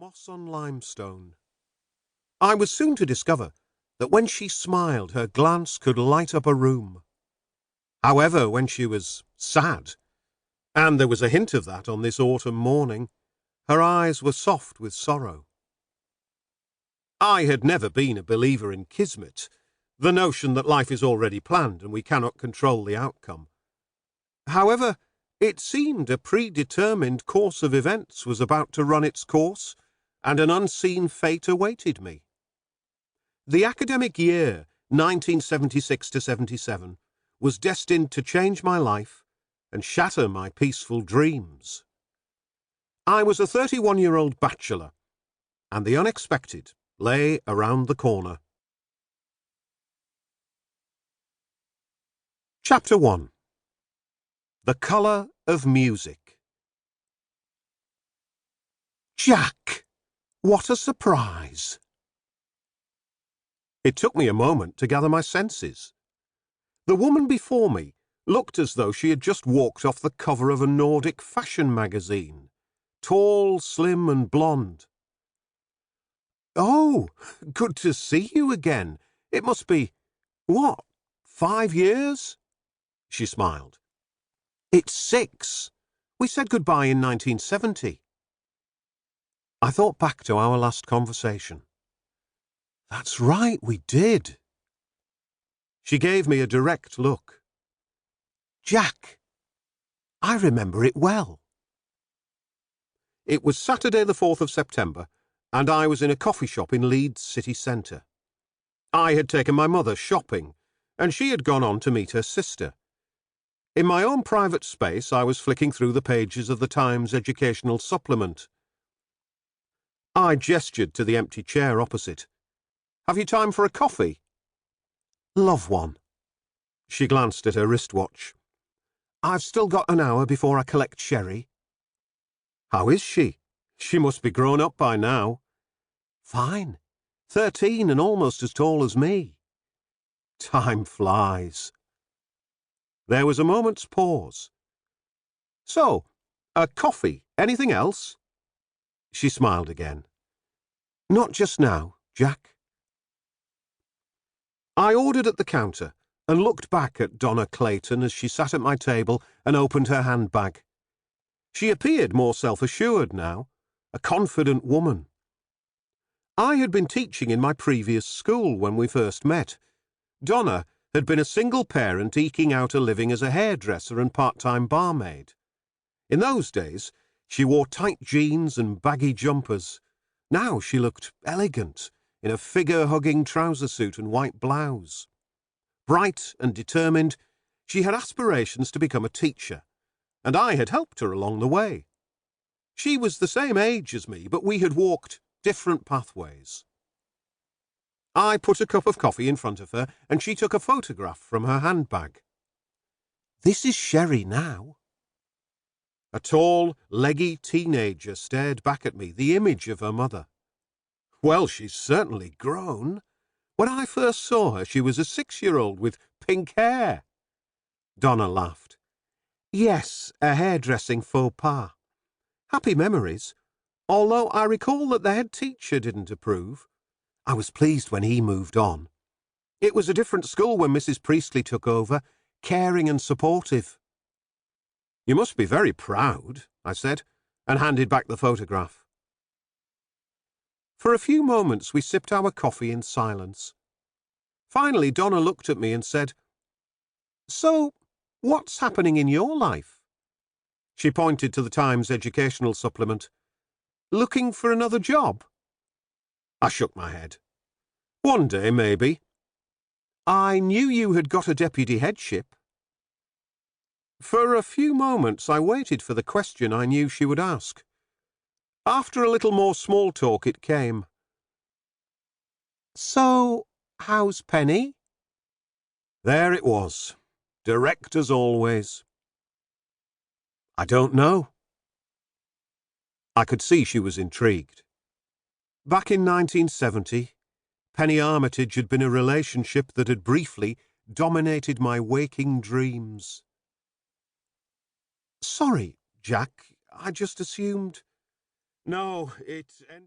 Moss on limestone. I was soon to discover that when she smiled, her glance could light up a room. However, when she was sad, and there was a hint of that on this autumn morning, her eyes were soft with sorrow. I had never been a believer in kismet, the notion that life is already planned and we cannot control the outcome. However, it seemed a predetermined course of events was about to run its course, and an unseen fate awaited me. The academic year 1976-77 was destined to change my life and shatter my peaceful dreams. I was a 31-year-old bachelor, and the unexpected lay around the corner. Chapter 1. The Colour of Music. Jack! What a surprise! It took me a moment to gather my senses. The woman before me looked as though she had just walked off the cover of a Nordic fashion magazine, tall, slim and blonde. "Oh, good to see you again. It must be, 5 years? She smiled. "It's 6. We said goodbye in 1970. I thought back to our last conversation. That's right, we did. She gave me a direct look. Jack, I remember it well. It was Saturday the 4th of September, and I was in a coffee shop in Leeds city centre. I had taken my mother shopping, and she had gone on to meet her sister. In my own private space, I was flicking through the pages of the Times educational supplement. I gestured to the empty chair opposite. "Have you time for a coffee?" "Love one." She glanced at her wristwatch. "I've still got an hour before I collect Sherry." "How is she? She must be grown up by now." "Fine. 13 and almost as tall as me." Time flies. There was a moment's pause. "So, a coffee, anything else?" She smiled again. "Not just now, Jack." I ordered at the counter and looked back at Donna Clayton as she sat at my table and opened her handbag. She appeared more self-assured now, a confident woman. I had been teaching in my previous school when we first met. Donna had been a single parent eking out a living as a hairdresser and part-time barmaid. In those days, she wore tight jeans and baggy jumpers. Now she looked elegant in a figure-hugging trouser suit and white blouse. Bright and determined, she had aspirations to become a teacher, and I had helped her along the way. She was the same age as me, but we had walked different pathways. I put a cup of coffee in front of her, and she took a photograph from her handbag. "This is Sherry now." A tall, leggy teenager stared back at me, the image of her mother. "Well, she's certainly grown. When I first saw her, she was a 6-year-old with pink hair." Donna laughed. "Yes, a hairdressing faux pas. Happy memories, although I recall that the head teacher didn't approve. I was pleased when he moved on. It was a different school when Mrs. Priestley took over, caring and supportive." "You must be very proud," I said, and handed back the photograph. For a few moments we sipped our coffee in silence. Finally, Donna looked at me and said, "So, what's happening in your life?" She pointed to the Times educational supplement. "Looking for another job?" I shook my head. "One day, maybe." "I knew you had got a deputy headship." For a few moments I waited for the question I knew she would ask. After a little more small talk it came. "So, how's Penny?" There it was, direct as always. "I don't know." I could see she was intrigued. Back in 1970, Penny Armitage had been a relationship that had briefly dominated my waking dreams. "Sorry, Jack, I just assumed—" "No, it ended..."